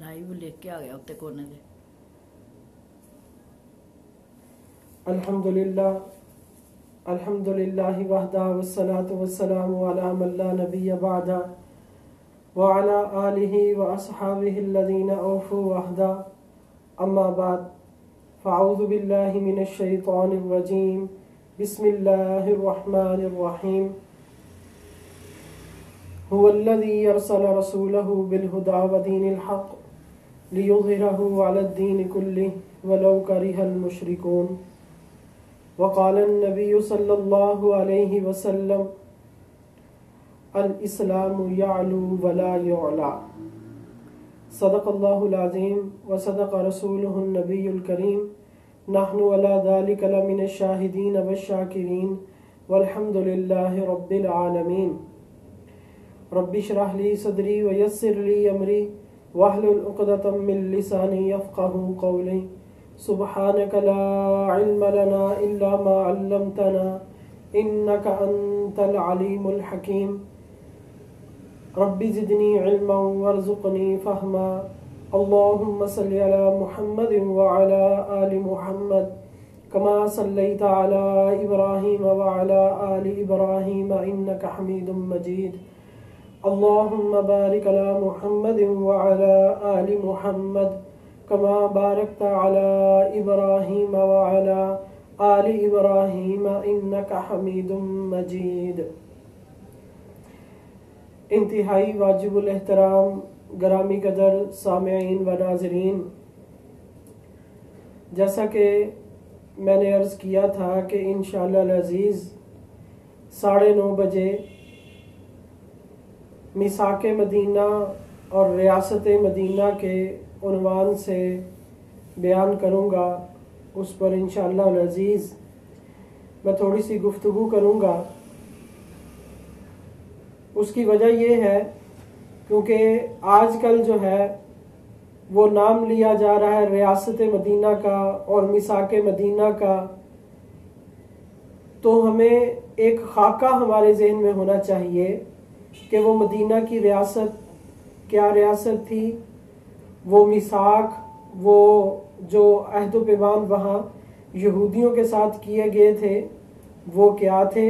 Live लेके आ गया उत्ते कोने दे। अल्हम्दुलिल्लाह वहदा वस्सलातु वस्सलामु अला मन ला नबिय्य बअदा व अला आलिहि व अस्हाबिहि अल्लज़ीना औफू वहदा अम्मा बाद फ़अऊज़ु बिल्लाहि मिनश शैतानिर रजीम बिस्मिल्लाहिर रहमानिर रहीम हुवल्लज़ी अरसला रसूलहु बिल हुदा व दीनिल हक़ लियुज़हिरहु अलद्दीनि कुल्लिहि वलौ करिहल मुशरिकून वक़ाल नबी सल्लल्लाहु अलैहि वसल्लम अल इस्लामु यअलू वला युअला। सदक़ल्लाहुल अज़ीम व सदक़ रसूलुहुन नबियुल करीम। नहनु अला ज़ालिका लमिनश शाहिदीन वश्शाकिरीन वल्हम्दुलिल्लाहि रब्बिल आलमीन। रब्बि इश्रह ली सदरी व यस्सिर ली अमरी वहलुल उक़दतम मिन लिसानी यफ़क़हू क़ौली। सुब्हानक ला इल्म लना इल्ला मा अल्लमतना इन्नका अंतल अलीमुल हकीम। रब्बि ज़िदनी इल्मन वरज़ुक़नी फ़हमा। अल्लाहुम्मा सल्लि अला मुहम्मद व अला आलि मुहम्मद कमा सल्लैता अला इब्राहीम व अला आलि इब्राहीम इन्नका हमीदुम मजीद। अल्लाहुम्मा बारिक अला मुहम्मद व अला आलि मुहम्मद कमा बारकता अला इब्राहीम व अला आलि इब्राहीम इन्नका हमीदुम मजीद। इंतहाई वाजिबुल एहतराम गरामी कदर सामिईन व नाज़रीन, जैसा कि मैंने अर्ज़ किया था कि इंशाअल्लाह अज़ीज़ 9:30 बजे मिसाक मदीना और रियासत मदीना के उन्वान से बयान करूँगा। उस पर इंशाअल्लाह अज़ीज़ मैं थोड़ी सी गुफ्तगू करूँगा। उसकी वजह ये है क्योंकि आजकल जो है वो नाम लिया जा रहा है रियासत मदीना का और मिसाक मदीना का, तो हमें एक खाका हमारे जहन में होना चाहिए कि वो मदीना की रियासत क्या रियासत थी, वो मिसाक, वो जो अहद व पैमान वहाँ यहूदियों के साथ किए गए थे वो क्या थे,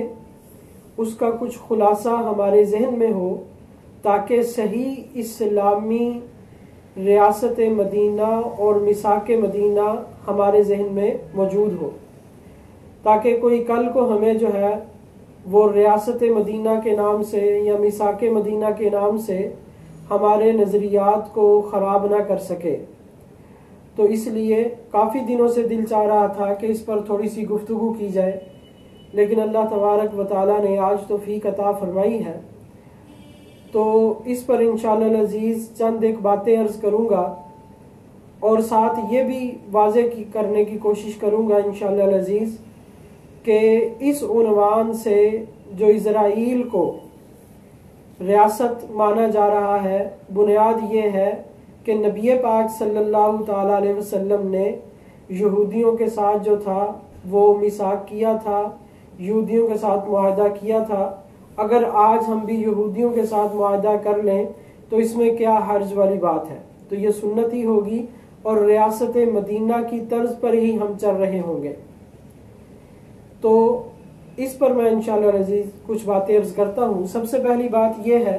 उसका कुछ खुलासा हमारे जहन में हो ताकि सही इस्लामी रियासत मदीना और मिसाक मदीना हमारे जहन में मौजूद हो, ताकि कोई कल को हमें जो है वो रियासत मदीना के नाम से या मिसाक मदीना के नाम से हमारे नज़रियात को ख़राब ना कर सके। तो इसलिए काफ़ी दिनों से दिल चाह रहा था कि इस पर थोड़ी सी गुफ्तगू की जाए, लेकिन अल्लाह तबारक व तआला ने आज तौफीक अता फरमाई है, तो इस पर इंशाअल्लाह अज़ीज़ चंद एक बातें अर्ज़ करूँगा और साथ ये भी वाज़े करने की कोशिश करूँगा इंशाअल्लाह अज़ीज़ कि इस उन्वान से जो इज़राइल को रियासत माना जा रहा है, बुनियाद ये है कि नबी पाक सल्लल्लाहु ताला अलैहि वसल्लम ने यहूदियों के साथ जो था वो मिसाक किया था, यहूदियों के साथ मुआहदा किया था। अगर आज हम भी यहूदियों के साथ मुआहदा कर लें तो इसमें क्या हर्ज वाली बात है, तो ये सुन्नत ही होगी और रियासत मदीना की तर्ज पर ही हम चल रहे होंगे। तो इस पर मैं इंशाअल्लाह अज़ीज़ कुछ बातें अर्ज करता हूँ। सबसे पहली बात यह है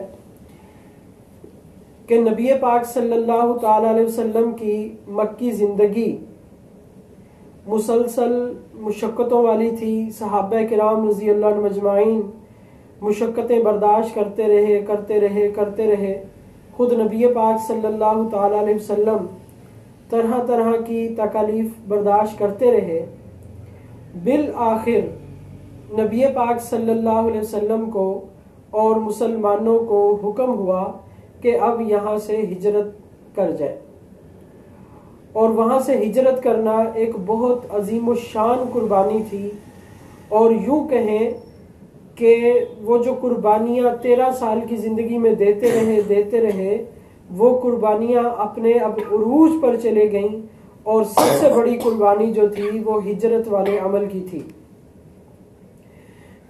कि नबी पाक सल्लल्लाहु ताला अलैहि वसल्लम की मक्की ज़िंदगी मुसलसल मुशक्क़तों वाली थी। सहाबा किराम रज़ी अल्लाह अन्हुम अजमाइन मुशक्क़तें बर्दाश्त करते रहे। खुद नबी पाक सल्लल्लाहु ताला अलैहि वसल्लम तरह तरह की तकालीफ बर्दाश्त करते रहे। बिल आखिर नबी पाक सल्लल्लाहु अलैहि वसल्लम को और मुसलमानों को हुक्म हुआ कि अब यहाँ से हिजरत कर जाए, और वहाँ से हिजरत करना एक बहुत अजीम शान कुर्बानी थी। और यूँ कहें कि वो जो कुर्बानियाँ 13 साल की ज़िंदगी में देते रहे वो कुर्बानियाँ अपने अब उरूज पर चले गईं, और सबसे बड़ी कुर्बानी जो थी वो हिजरत वाले अमल की थी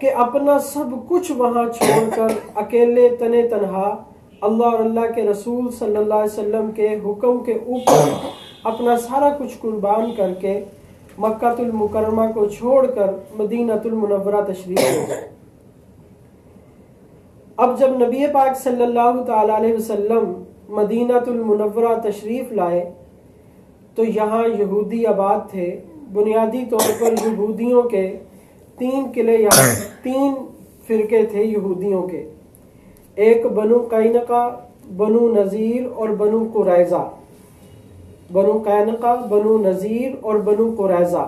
कि अपना सब कुछ वहाँ छोड़कर अकेले तने तनहा अल्लाह और अल्लाह के रसूल सल्लल्लाहु अलैहि वसल्लम के हुक्म के ऊपर अपना सारा कुछ कुर्बान करके मक्कातुल मुकर्रमा को छोड़कर मदीनातुल मुनव्वरा तशरीफ ले गए। अब जब नबी पाक सल्लल्लाहु ताला अलैहि वसल्लम मदीनातुल मुनव्वरा तशरीफ लाए तो यहाँ यहूदी आबाद थे। बुनियादी तौर पर यहूदियों के 3 किले, यहाँ 3 फिरके थे यहूदियों के। एक बनु कैनका, बनु नज़ीर और बनु कुरैज़ा। बनु कैनका, बनु नज़ीर और बनु कुरैज़ा।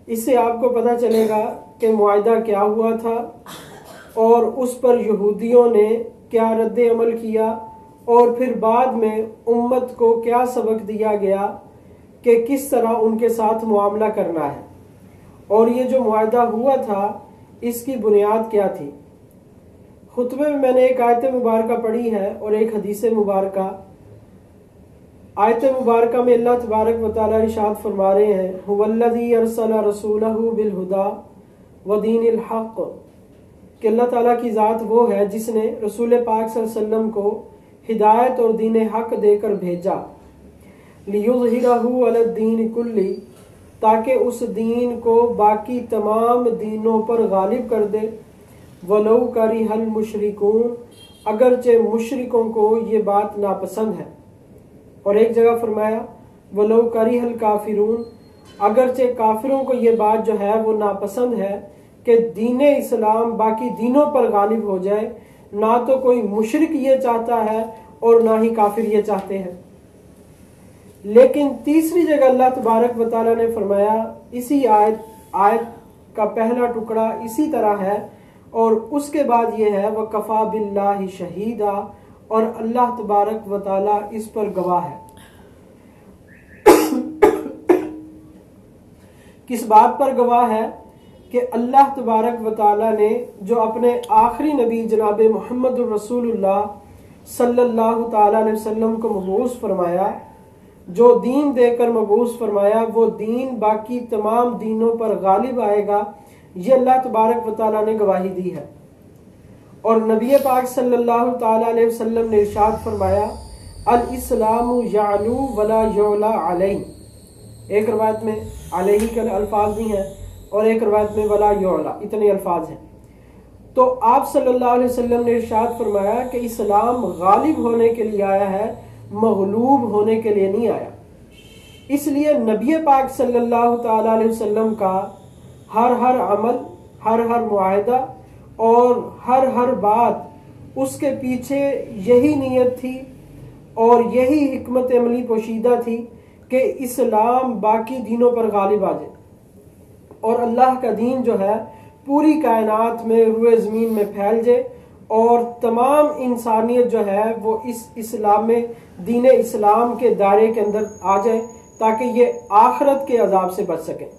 इससे आपको पता चलेगा कि मुआहदा क्या हुआ था और उस पर यहूदियों ने क्या रद्द अमल किया और फिर बाद में उम्मत को क्या सबक दिया गया कि किस तरह उनके साथ मुआमला करना है। और ये जो मुआहदा हुआ था इसकी बुनियाद क्या थी। खुतबे में मैंने एक आयत मुबारका पढ़ी है और एक हदीस मुबारका। आयत मुबारका में अल्लाह तबारक व तआला इरशाद फरमा रहे हैं, हुवल्लज़ी अरसला रसूलहू बिल हुदा व दीनिल हक़, कि अल्लाह ताला की ज़ात वो है जिसने रसूल पाक सल्लल्लाहु अलैहि वसल्लम को हिदायत और दीन हक देकर भेजा। लियुज़हिरहू अलद्दीन कुल्ली, ताकि उस दीन को बाकी तमाम दीनों पर गालिब कर दे। वलौ करिहल मुशरिकून, अगरचे मुशरिकों को ये बात नापसंद है। और एक जगह फरमाया वलौ करिहल काफिरून, अगरचे काफिरों को ये बात जो है वो नापसंद है कि दीन इस्लाम बाकी दीनों पर गालिब हो जाए। ना तो कोई मुशरिक ये चाहता है और ना ही काफिर ये चाहते हैं। लेकिन तीसरी जगह अल्लाह तबारक व तआला ने फरमाया, इसी आयत का पहला टुकड़ा इसी तरह है और उसके बाद ये है वकफा बिल्लाहि शहीदा, और अल्लाह तबारक व तआला इस पर गवाह है। किस बात पर गवाह है कि अल्लाह तबारक व तआला ने जो अपने आखिरी नबी जनाब मोहम्मद रसूलुल्लाह सल्लल्लाहु ताला अलैहि वसल्लम को मबूस फरमाया, जो दीन देकर मबूस फरमाया, वो दीन बाकी तमाम दीनों पर गालिब आएगा। ये अल्लाह तबारक व तआला ने गवाही दी है। और नबी पाक सल्लल्लाहु ताला अलैहि वसल्लम ने इरशाद फरमाया, अल इस्लामु यालू वला युला अलैहि। एक रवायत में अलैहि के अल्फाज भी हैं और एक रवायत में वला युला, इतने अल्फाज हैं। तो आप सल्लल्लाहु अलैहि वसल्लम ने इरशाद फरमाया कि इस्लाम गालिब होने के लिए आया है, मगलूब होने के लिए नहीं आया। इसलिए नबी पाक सल्लल्लाहु ताला अलैहि वसल्लम का हर अमल, हर मुआहदा और हर बात, उसके पीछे यही नीयत थी और यही हिकमत अमली पोशीदा थी कि इस्लाम बाकी दीनों पर गालिब आ जाए और अल्लाह का दीन जो है पूरी कायनात में रुए ज़मीन में फैल जाए और तमाम इंसानियत जो है वो इस इस्लाम में, दीन इस्लाम के दायरे के अंदर आ जाए ताकि ये आखिरत के अजाब से बच सकें।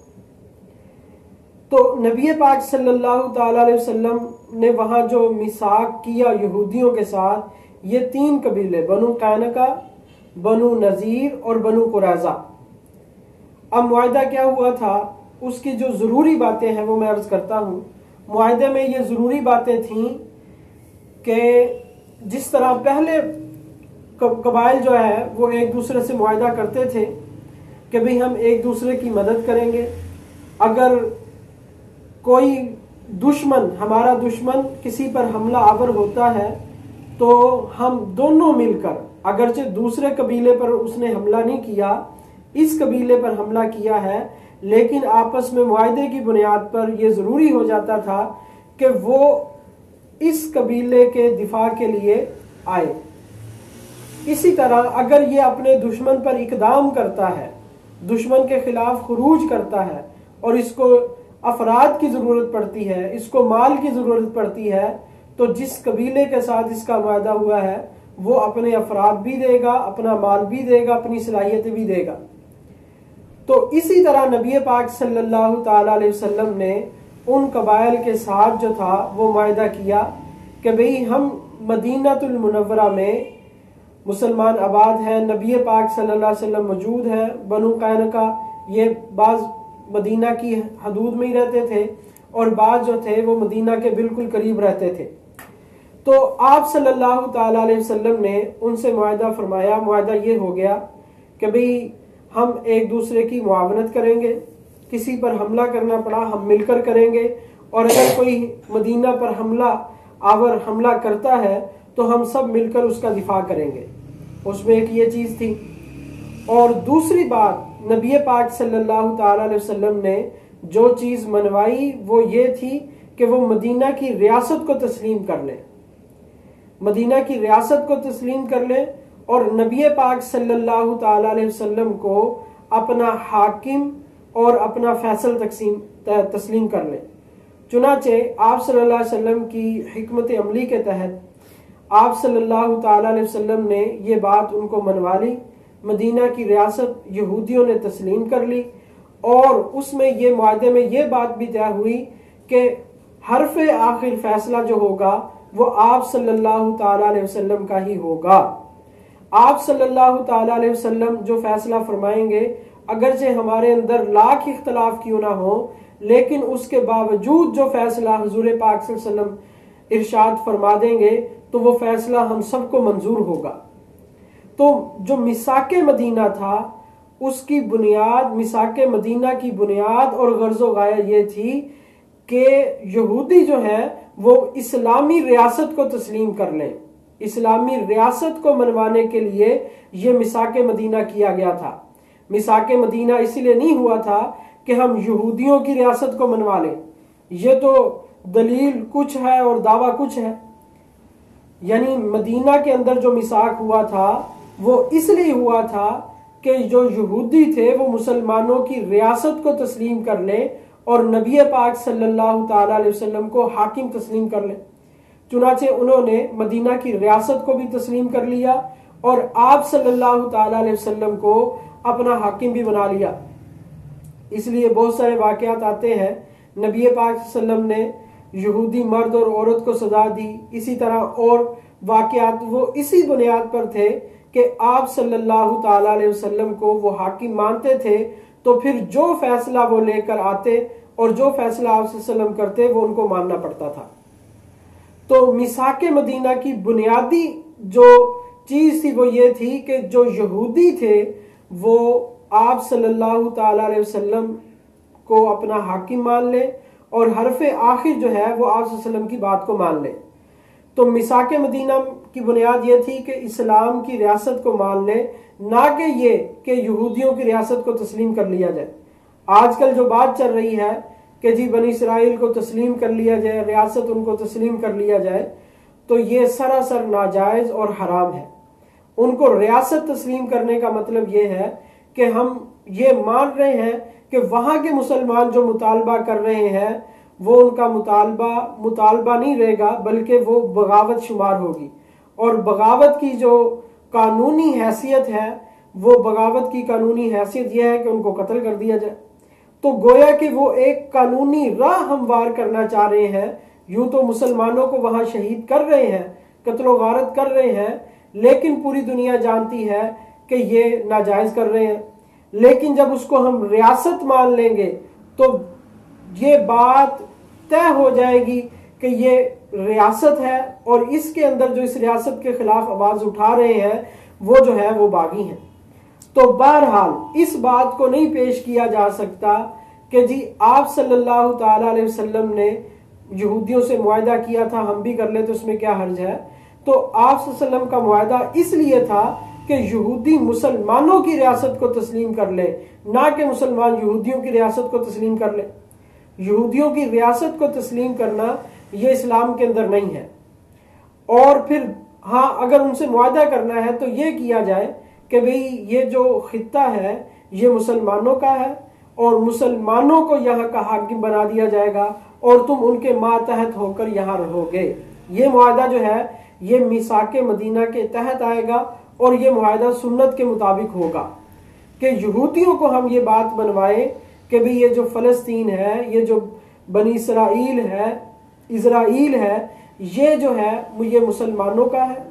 तो नबी पाक सल्लल्लाहु ताला अलैहि वसल्लम ने वहाँ जो मिसाक किया यहूदियों के साथ, ये 3 कबीले बनु कैनका, बनु नज़ीर और बनु कुरैज़ा। अब मुआहदा क्या हुआ था, उसकी जो ज़रूरी बातें हैं वो मैं अर्ज करता हूँ। मुआहदे में ये ज़रूरी बातें थीं कि जिस तरह पहले कबाइल जो है वो एक दूसरे से मुआहदा करते थे कि भाई हम एक दूसरे की मदद करेंगे। अगर कोई दुश्मन, हमारा दुश्मन किसी पर हमला आवर होता है तो हम दोनों मिलकर, अगरचे दूसरे कबीले पर उसने हमला नहीं किया, इस कबीले पर हमला किया है, लेकिन आपस में मुआहदे की बुनियाद पर यह जरूरी हो जाता था कि वो इस कबीले के दिफा के लिए आए। इसी तरह अगर ये अपने दुश्मन पर इकदाम करता है, दुश्मन के खिलाफ खुरूज करता है और इसको अफराद की जरूरत पड़ती है, इसको माल की जरूरत पड़ती है, तो जिस कबीले के साथ इसका वायदा हुआ है वो अपने अफराद भी देगा, अपना माल भी देगा, अपनी सलाहियत भी देगा। तो इसी तरह नबी पाक सल्लल्लाहु ताला अलैहि वसल्लम ने उन कबाइल के साथ जो था वो वायदा किया कि भाई हम मदीनातुल मुनव्वरा में मुसलमान आबाद हैं, नबी पाक सल्लल्लाहु अलैहि वसल्लम मौजूद हैं। बनु कैनका ये बाज मदीना की हदूद में ही रहते थे और बाज जो थे वो मदीना के बिल्कुल करीब रहते थे। तो आप सल्लल्लाहु ताला अलैहि वसल्लम ने उनसे मुआहदा फरमाया। मुआहदा ये हो गया कि भाई हम एक दूसरे की मुआवनत करेंगे, किसी पर हमला करना पड़ा हम मिलकर करेंगे, और अगर कोई मदीना पर हमला करता है तो हम सब मिलकर उसका दिफा करेंगे। उसमें एक ये चीज थी। और दूसरी बात, नबी पाक सल्लल्लाहु ताला अलैहि वसल्लम ने जो चीज मनवाई वो ये थी कि वो मदीना की रियासत को तस्लीम कर ले, मदीना की रियासत को तस्लीम कर ले और नबी पाक सल्लल्लाहु ताला अलैहि वसल्लम को अपना हाकिम और अपना फैसल तस्लीम कर ले। चुनाचे आप सल्लल्लाहु अलैहि वसल्लम की हिकमत अमली के तहत आप सल्लल्लाहु ताला अलैहि वसल्लम ने ये बात उनको मनवा ली। मदीना की रियासत यहूदियों ने तस्लीम कर ली और उसमें ये मुआहदे में ये बात भी तय हुई कि हरफ आखिर फैसला जो होगा वो आप सल्लल्लाहु ताला अलैहि वसल्लम का ही होगा। आप सल्लल्लाहु ताला अलैहि वसल्लम जो फैसला फरमाएंगे, अगरचे हमारे अंदर लाख इख्तलाफ क्यों ना हो, लेकिन उसके बावजूद जो फैसला हुजूर पाक सल्लल्लाहु अलैहि वसल्लम इरशाद फरमा देंगे तो वो फैसला हम सबको मंजूर होगा। तो जो मिसाके मदीना था उसकी बुनियाद, मिसाके मदीना की बुनियाद और गर्जो गाया ये थी कि यहूदी जो है वो इस्लामी रियासत को तस्लीम कर लें। इस्लामी रियासत को मनवाने के लिए ये मिसाके मदीना किया गया था। मिसाके मदीना इसलिए नहीं हुआ था कि हम यहूदियों की रियासत को मनवा लें, ये तो दलील कुछ है और दावा कुछ है। यानी मदीना के अंदर जो मिसाक हुआ था वो इसलिए हुआ था कि जो यहूदी थे वो मुसलमानों की रियासत को तस्लीम कर ले और नबी पाक सल्लल्लाहु ताला अलैहि वसल्लम को हाकिम तस्लीम कर ले। चुनाचे उन्होंने मदीना की रियासत को भी तस्लीम कर लिया और आप सल्लल्लाहु ताला अलैहि वसल्लम को अपना हाकिम भी बना लिया। इसलिए बहुत सारे वाकयात आते हैं, नबी पाक सल्लल्लाहु अलैहि वसल्लम ने यहूदी मर्द और औरत को सजा दी। इसी तरह और वाकयात वो इसी बुनियाद पर थे कि आप सल्लल्लाहु ताला अलैहि वसल्लम को वो हाकिम मानते थे, तो फिर जो फैसला वो लेकर आते और जो फैसला आप सल्लल्लाहु अलैहि वसल्लम करते वो उनको मानना पड़ता था। तो मिसाके मदीना की बुनियादी जो चीज थी वो ये थी कि जो यहूदी थे वो आप सल्लल्लाहु ताला अलैहि वसल्लम को अपना हाकिम मान ले और हरफे आखिर जो है वो आप सल्लल्लाहु अलैहि वसल्लम की बात को मान ले। तो मिसाके मदीना की बुनियाद ये थी कि इस्लाम की रियासत को मान ले, ना कि ये कि यहूदियों की रियासत को तस्लीम कर लिया जाए। आजकल जो बात चल रही है कि जी बनी इसराइल को तस्लीम कर लिया जाए, रियासत उनको तस्लीम कर लिया जाए, तो ये सरासर नाजायज और हराम है। उनको रियासत तस्लीम करने का मतलब ये है कि हम ये मान रहे हैं कि वहां के मुसलमान जो मुतालबा कर रहे हैं वो उनका मुतालबा नहीं रहेगा, बल्कि वो बगावत शुमार होगी। और बगावत की जो कानूनी हैसियत है वो बगावत की कानूनी हैसियत यह है कि उनको कत्ल कर दिया जाए। तो गोया कि वो एक कानूनी राह हमवार करना चाह रहे हैं। यूं तो मुसलमानों को वहां शहीद कर रहे हैं, कत्लो गारत कर रहे हैं, लेकिन पूरी दुनिया जानती है कि ये नाजायज कर रहे हैं। लेकिन जब उसको हम रियासत मान लेंगे तो ये बात तय हो जाएगी कि ये रियासत है और इसके अंदर जो इस रियासत के खिलाफ आवाज उठा रहे हैं वो जो है वो बागी हैं। तो बहरहाल इस बात को नहीं पेश किया जा सकता कि जी आप सल्लल्लाहु ताला अलैहि वसल्लम ने यहूदियों से मुआहदा किया था, हम भी कर ले तो उसमें क्या हर्ज है। तो आप सल्लल्लाहु अलैहि वसल्लम का मुआहदा इसलिए था कि यहूदी मुसलमानों की रियासत को तस्लीम कर ले, ना कि मुसलमान यहूदियों की रियासत को तस्लीम कर ले। यहूदियों की रियासत को तस्लीम करना ये इस्लाम के अंदर नहीं है। और फिर हाँ, अगर उनसे मुआहदा करना है तो ये किया जाए कि भाई ये जो खित्ता है ये मुसलमानों का है और मुसलमानों को यहाँ का हाकिम बना दिया जाएगा और तुम उनके मातहत होकर यहाँ रहोगे। ये मुआहदा जो है ये मिसाके मदीना के तहत आएगा और ये मुआहदा सुन्नत के मुताबिक होगा कि यहूदियों को हम ये बात बनवाएं कि भाई ये जो फलस्तीन है, ये जो बनी इजराइल है, ये जो है ये मुसलमानों का है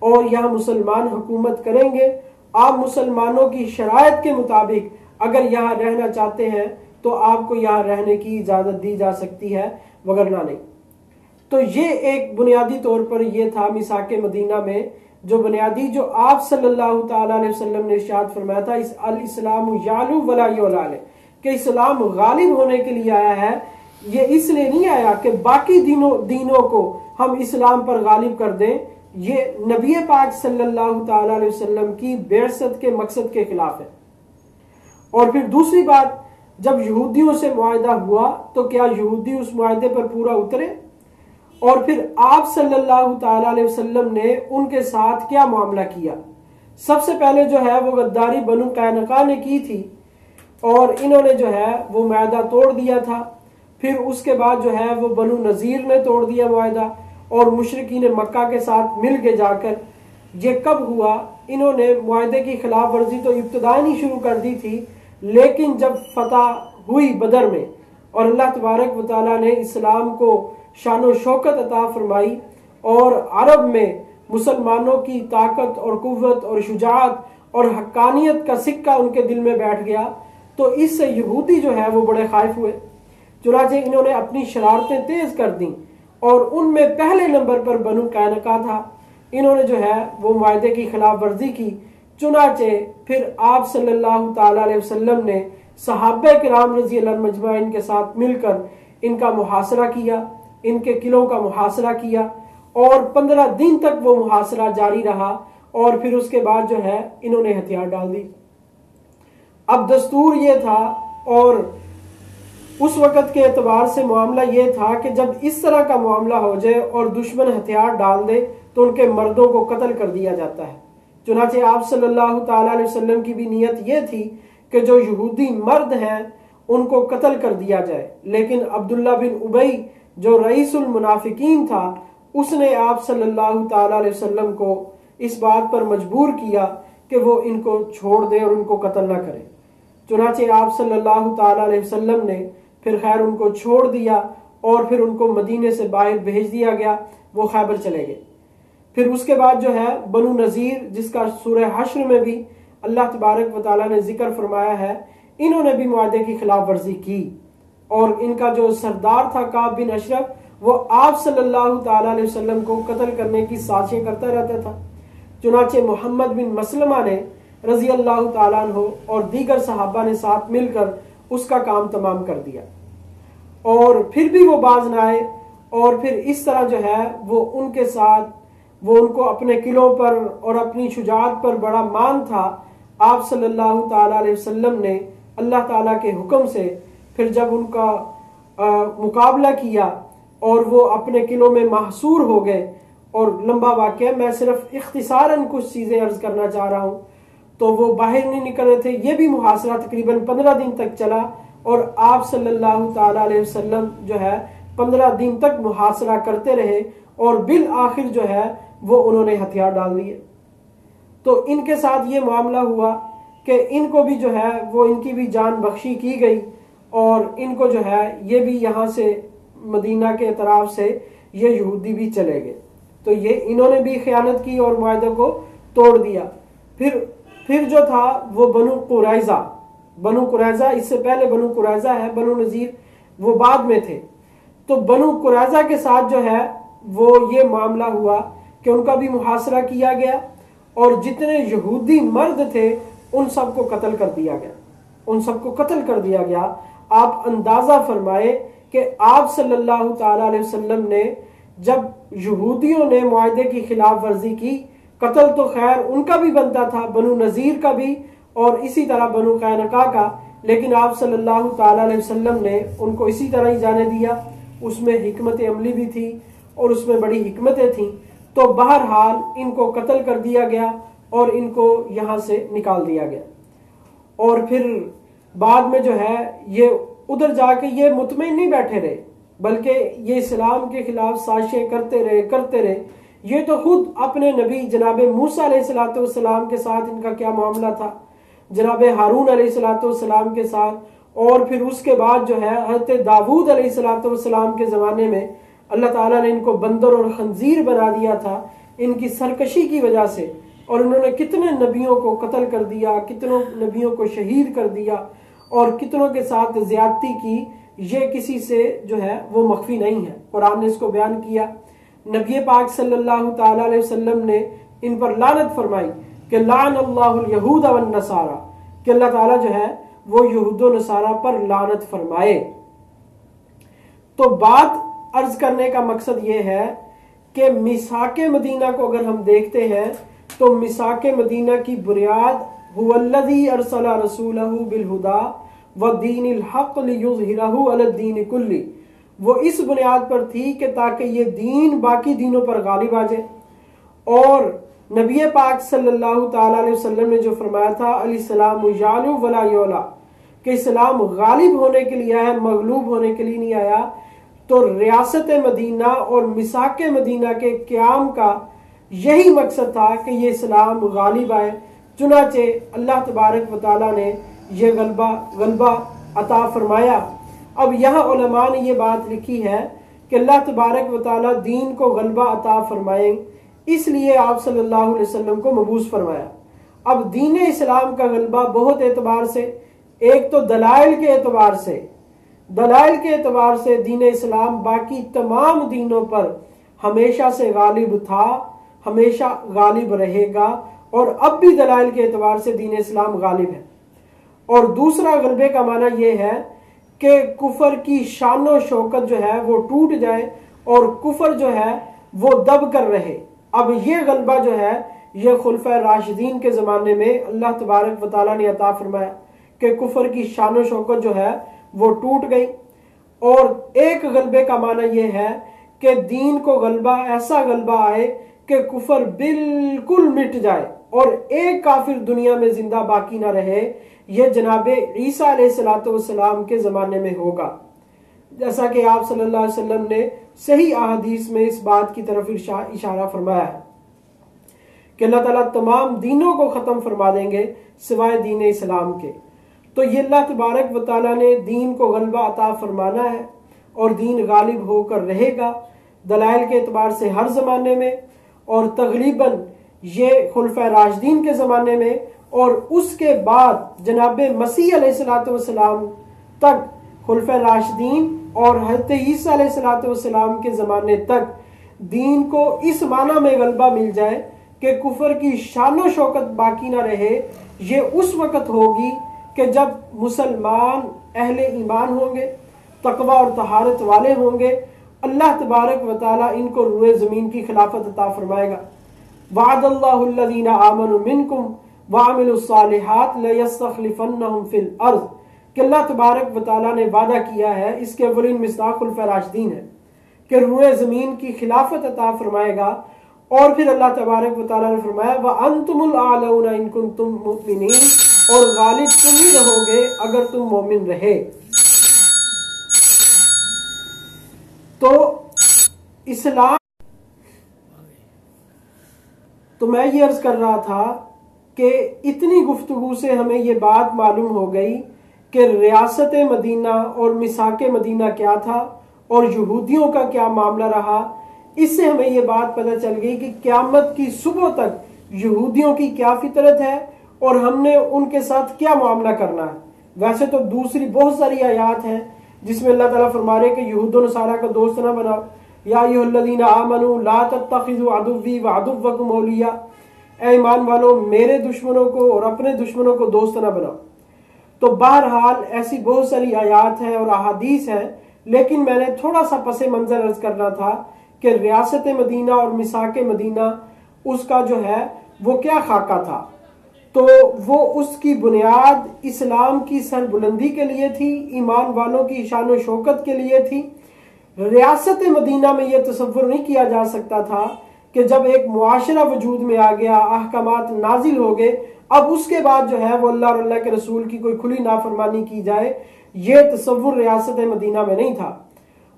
और यहाँ मुसलमान हुकूमत करेंगे। आप मुसलमानों की शराइत के मुताबिक अगर यहाँ रहना चाहते हैं तो आपको यहाँ रहने की इजाजत दी जा सकती है, वगरना नहीं। तो ये एक बुनियादी तौर पर ये था मिसाक मदीना में जो बुनियादी जो आप सल्लल्लाहु ताला अलैहि वसल्लम ने इरशाद फरमाया था, इस अल इस्लाम यालू वला युलाले, कि इस्लाम गालिब होने के लिए आया है। ये इसलिए नहीं आया कि बाकी दीनों को हम इस्लाम पर गालिब कर दें। ये नबी पाक सल्लल्लाहु ताला अलैहि वसल्लम की बेअसत के मकसद के खिलाफ है। और फिर दूसरी बात, जब यहूदियों से मुआहदा हुआ तो क्या यहूदी उस मुआहदे पर पूरा उतरे? और फिर आप सल्लल्लाहु ताला अलैहि वसल्लम ने उनके साथ क्या मामला किया? सबसे पहले जो है वो गद्दारी बनु कैनुका ने की थी और इन्होंने जो है वो मुआहदा तोड़ दिया था। फिर उसके बाद जो है वो बनु नज़ीर ने तोड़ दिया मुआहदा और मुशरिकीन मक्का के साथ मिल के जाकर, ये कब हुआ? इन्होंने मुआहदे की खिलाफ वर्जी तो इब्तदान ही शुरू कर दी थी, लेकिन जब फतह हुई बदर में और अल्लाह तबारक व तआला ने इस्लाम को शान शौकत अता फरमाई और अरब में मुसलमानों की ताकत और कुव्वत और शुजाअत और हक्कानियत का सिक्का उनके दिल में बैठ गया, तो इससे यहूदी जो है वो बड़े खाइफ हुए। चुनाचे इन्होंने अपनी शरारतें तेज कर दी और उनमें पहले नंबर पर बनु कैनुका था। इन्होंने जो है वो मुआहदे की खिलाफ वर्जी की। चुनाचे फिर आप सल्लल्लाहु ताला अलैहि वसल्लम ने सहाबा किराम रज़ी अल्लाह मजमाइन के साथ मिलकर इनका मुहासरा किया, इनके किलों का मुहासरा किया और 15 दिन तक वो मुहासरा जारी रहा और फिर उसके बाद जो है इन्होंने हथियार डाल दी। अब दस्तूर ये था और उस वक़्त के एतबार से मामला ये था कि जब इस तरह का मामला हो जाए और दुश्मन हथियार डाल दे तो उनके मर्दों को कत्ल कर दिया जाता है। चुनाचे आप सल्लल्लाहु ताला अलैहि वसल्लम की भी नीयत ये थी कि जो यहूदी मर्द हैं उनको कत्ल कर दिया जाए, लेकिन अब्दुल्ला बिन उबई जो रईसुल मुनाफिकीन था उसने आप सल्लल्लाहु ताला अलैहि वसल्लम को इस बात पर मजबूर किया कि वो इनको छोड़ दे और उनको कत्ल ना करे। चुनाचे आप सल्लल्लाहु ताला अलैहि वसल्लम ने फिर खैर उनको छोड़ दिया और फिर उनको मदीने से बाहर भेज दिया गया, वो खैबर चले गए। फिर उसके बाद जो है बनु नज़ीर, जिसका सूरह हश्र में भी अल्लाह तबारक व तआला ने जिक्र फरमाया है, इन्होंने भी मुआहदे की खिलाफ वर्जी की और इनका जो सरदार था काब बिन अशरफ, वो आप सल्लल्लाहु ताला अलैहि वसल्लम को कत्ल करने की साजिशें करता रहता था। चुनाचे मोहम्मद बिन मसलमा ने रजी अल्लाह ताला अन्हु और दीगर सहाबा ने साथ मिलकर उसका काम तमाम कर दिया और फिर भी वो बाज न आए और फिर इस तरह जो है वो उनके साथ वो उनको अपने किलों पर और अपनी शुजाअत पर बड़ा मान था। आप सल्लल्लाहु ताला अलैहि वसल्लम ने अल्लाह ताला के हुक्म से फिर जब उनका मुकाबला किया और वो अपने किलों में महसूर हो गए, और लंबा वाक़या मैं सिर्फ इख्तिसारन कुछ चीज़ें अर्ज करना चाह रहा हूँ, तो वो बाहर नहीं निकल रहे थे। ये भी मुहासरा तकरीबन 15 दिन तक चला और आप सल्लल्लाहु ताला अलैहि वसल्लम जो है 15 दिन तक मुहासरा करते रहे और बिल आखिर जो है वो उन्होंने हथियार डाल दिए। तो इनके साथ ये मामला हुआ कि इनको भी जो है वो इनकी भी जान बख्शी की गई और इनको जो है ये भी यहाँ से मदीना के तरफ से ये यहूदी भी चले गए। तो ये इन्होंने भी खयानत की और मुआहदे को तोड़ दिया। फिर जो था वो बनु कुरैज़ा, इससे पहले बनु कुरैज़ा है, बनु नज़ीर वो बाद में थे। तो बनु कुरैज़ा के साथ जो है वो ये मामला हुआ कि उनका भी मुहासरा किया गया और जितने यहूदी मर्द थे उन सबको कत्ल कर दिया गया। आप अंदाजा फरमाए कि आप सल्लल्लाहु ताला अलैहि वसल्लम ने जब यहूदियों ने मुआहदे की खिलाफ वर्जी की, कत्ल तो खैर उनका भी बनता था, बनु नज़ीर का भी और इसी तरह बनु कैनुका का, लेकिन आप सल्लल्लाहु ताला अलैहि वसल्लम ने उनको इसी तरह ही जाने दिया। उसमें हिकमत अमली भी थी और उसमें बड़ी हिकमतें थीं। तो बहरहाल इनको कत्ल कर दिया गया और इनको यहाँ से निकाल दिया गया। और फिर बाद में जो है ये उधर जाके ये मुतमईन नहीं बैठे रहे, बल्कि ये इस्लाम के खिलाफ साजिशें करते रहे। ये तो खुद अपने नबी जनाब मूसा अलैहिस्सलाम के साथ इनका क्या मामला था, जनाब हारून अलैहिस्सलाम के साथ, और फिर उसके बाद जो है हज़रत दाऊद अलैहिस्सलाम के ज़माने में अल्लाह ताला ने इनको बंदर और खंजीर बना दिया था इनकी सरकशी की वजह से, और इन्होंने कितने नबियों को कत्ल कर दिया, कितनों नबियों को शहीद कर दिया और कितनों के साथ ज्यादती की, ये किसी से जो है वो मख्फी नहीं है। कुरान ने इसको बयान किया, नबी पाक सल्लल्लाहु ताला अलैहि वसल्लम ने इन पर लानत फरमाई कि लान अल्लाहुल यहूद वन नसारा, कि अल्लाह ताला जो है वो यहूद व नसारा पर लानत फरमाए। तो बात अर्ज करने का मकसद ये है कि मिसाके मदीना को अगर हम देखते हैं तो मिसाके मदीना की बुनियाद हुवल्लज़ी अरसला रसूलहू बिलहुदा व दीनिल हक़ लियुज़हिरहू अलद्दीन कुल्ली, वो इस बुनियाद पर थी कि ताकि ये दीन बाकी दीनों पर गालिब आ जाए। और नबी पाक सल्लल्लाहु ताला अलैहि वसल्लम ने जो फरमाया था अल-इस्लामु यालू वला यौला, कि इस्लाम गालिब होने के लिए आया है, मगलूब होने के लिए नहीं आया। तो रियासत मदीना और मिसाक मदीना के क़याम का यही मकसद था कि ये इस्लाम गालिब आए। चुनाचे अल्लाह तबारक व तआला ने ये गलबा अता फरमाया। अब यहाँ उलमा ने ये बात लिखी है कि अल्लाह तबारक व तआला दीन को गलबा अता फरमाए, इसलिए आप सल्लल्लाहु अलैहि वसल्लम को मबूस फरमाया। अब दीन इस्लाम का गलबा बहुत एतबार से, एक तो दलाइल के एतबार से दीन इस्लाम बाकी तमाम दीनों पर हमेशा से गालिब था, हमेशा गालिब रहेगा, और अब भी दलाइल के एतबार से दीन इस्लाम गालिब है। और दूसरा गलबे का माना यह है कि कुफर की शान शौकत जो है वो टूट जाए और कुफर जो है वो दब कर रहे। अब ये गलबा जो है ये खुलफा राशिदीन के ज़माने में अल्लाह तबारक व तआला ने अता फरमाया कि कुफर की शान शौकत जो है वो टूट गई। और एक गलबे का माना यह है कि दीन को गलबा, ऐसा गलबा आए कि कुफर बिल्कुल मिट जाए और एक काफिर दुनिया में जिंदा बाकी ना रहे। यह जनाबे ईसा अलैहिस्सलाम के ज़माने में होगा, जैसा कि आप सल्लल्लाहु अलैहि वसल्लम ने सही अहादीस में इस बात की तरफ इशारा फरमाया है कि अल्लाह ताला तमाम दीनों को ख़त्म फरमा देंगे सिवाय दीन इस्लाम के। तो ये अल्लाह तबारक व तआला ने दीन को गलबा अता फरमाना है और दीन गालिब होकर रहेगा दलाइल के एतबार से हर ज़माने में, और तगरीबन ये खुलफा राशिदीन के ज़माने में, और उसके बाद जनाब मसीह अलैहिस्सलाम तक खुलफा राशिदीन और हज़रत ईसा अलैहिस्सलाम के ज़माने तक दीन को इस माना में गलबा मिल जाए कि कुफर की शान शौकत बाकी ना रहे। ये उस वक़्त होगी कि जब मुसलमान अहले ईमान होंगे, तकवा और तहारत वाले होंगे, अल्लाह तबारक व तआला इनको रूए ज़मीन की खिलाफत अता फरमाएगा। वअदल्लाहु अल्लज़ीना आमनु मिनकुम वअमिलुस्सालिहात लयस्तखलिफन्नहुम फिल अर्ज़, कि अल्लाह तबारक व तआला ने वादा किया है, इसके अव्वलीन मिस्दाक़ खुलफा राशिदीन है कि रूए ज़मीन की खिलाफत अता फरमाएगा। और फिर अल्लाह तबारक व तआला ने फरमाया व अंतुमुल आलौना इन कुंतुम मुमिनीन, और गालिब तुम ही रहोगे अगर तुम मोमिन रहे। तो इस्लाम, तो मैं ये अर्ज कर रहा था कि इतनी गुफ्तगू से हमें ये बात मालूम हो गई कि रियासत मदीना और मिसाक मदीना क्या था और यहूदियों का क्या मामला रहा। इससे हमें ये बात पता चल गई कि क़यामत की सुबह तक यहूदियों की क्या फितरत है और हमने उनके साथ क्या मामला करना है। वैसे तो दूसरी बहुत सारी आयात हैं जिसमें अल्लाह ताला फरमा रहे कि यहूद और नसारा का दोस्त ना बनाओ, या अय्युहल्लज़ीना आमनू ला तत्तखिज़ू अदुव्वी व अदुव्वकुम औलिया, ऐ ईमान वालों मेरे दुश्मनों को और अपने दुश्मनों को दोस्त ना बनाओ। तो बहरहाल ऐसी बहुत सारी आयात हैं और अहादीस हैं, लेकिन मैंने थोड़ा सा पसे मंजर अर्ज करना था कि रियासत मदीना और मिसाक मदीना उसका जो है वो क्या खाका था। तो वो उसकी बुनियाद इस्लाम की सरबुलंदी के लिए थी, ईमान वालों की शान व शौकत के लिए थी। रियासत मदीना में यह तसव्वुर नहीं किया जा सकता था कि जब एक मुआशरा वजूद में आ गया, अहकामात नाजिल हो गए, अब उसके बाद जो है वो अल्लाह और अल्लाह के रसूल की कोई खुली नाफरमानी की जाए, ये तसव्वुर रियासत मदीना में नहीं था।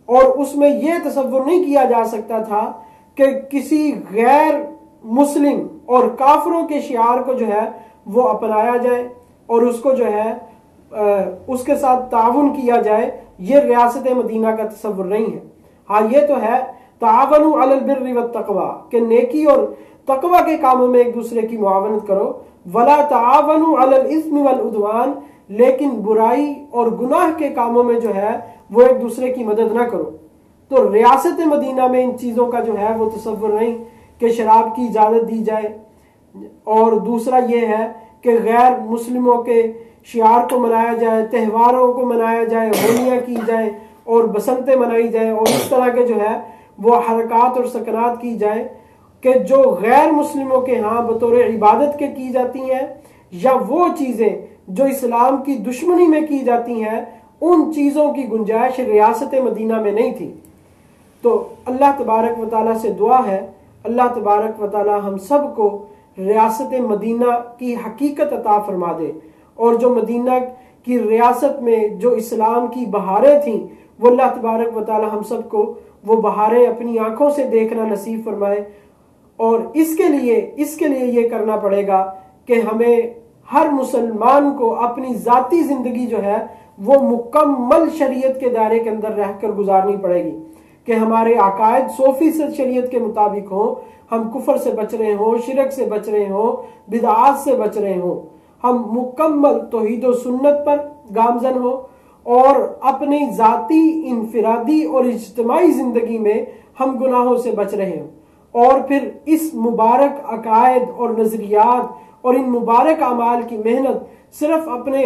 और उसमें यह तसव्वुर नहीं किया जा सकता था कि किसी गैर मुस्लिम और काफरों के शियार को जो है वो अपनाया जाए और उसको जो है उसके साथ ताउन किया जाए। ये रियासत मदीना का तसव्वुर नहीं है। हाँ, ये तो है तावनु अलल बिर्रि वत तक़वा, कि नेकी और तकवा के कामों में एक दूसरे की मुआवनत करो। वला तावनु अलल इस्मि वल उद्वान, लेकिन बुराई और गुनाह के कामों में जो है वो एक दूसरे की मदद ना करो। तो रियासत मदीना में इन चीज़ों का जो है वो तसव्वुर नहीं कि शराब की इजाज़त दी जाए, और दूसरा ये है कि गैर मुस्लिमों के शियार को मनाया जाए, त्योहारों को मनाया जाए, होलियाँ की जाए और बसंतें मनाई जाए, और इस तरह के जो है वो हरकत और सकनात की जाए कि जो गैर मुस्लिमों के यहाँ बतौर इबादत के की जाती हैं, या वो चीज़ें जो इस्लाम की दुश्मनी में की जाती हैं, उन चीज़ों की गुंजाइश रियासत मदीना में नहीं थी। तो अल्लाह तबारक व तआला से दुआ है, अल्लाह तबारक व तआला हम सब को रियासत मदीना की हकीकत अता फरमा दे, और जो मदीना की रियासत में जो इस्लाम की बहारें थीं वो अल्लाह तबारक व तआला हम सब को वो बहारें अपनी आंखों से देखना नसीब फरमाए। और इसके लिए ये करना पड़ेगा कि हमें हर मुसलमान को अपनी ज़ाती ज़िंदगी जो है वो मुकम्मल शरीयत के दायरे के अंदर रहकर गुजारनी पड़ेगी, कि हमारे अकायद 100% शरीयत के मुताबिक हो, हम कुफर से बच रहे हों, शिरक से बच रहे हों, बिदआत से बच रहे हों, हम मुकम्मल तौहीद व सुन्नत पर गामजन हो, और अपनी ज़ाती इनफिरादी और इज्तिमाई ज़िंदगी में हम गुनाहों से बच रहे हों, और फिर इस मुबारक अकायद और नज़रियात और इन मुबारक अमाल की मेहनत सिर्फ अपने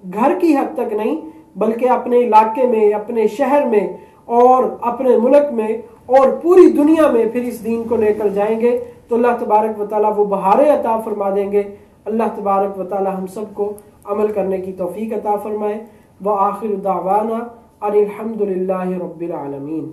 घर की हद तक नहीं, बल्कि अपने इलाके में, अपने शहर में और अपने मुल्क में और पूरी दुनिया में फिर इस दीन को लेकर जाएंगे तो अल्लाह तबारक व तआला वो बहारें अता फरमा देंगे। अल्लाह तबारक व तआला हम सबको अमल करने की तौफीक अता फरमाए। व आखिर दावाना अनिल हम्दुलिल्लाहि रब्बिल आलमीन।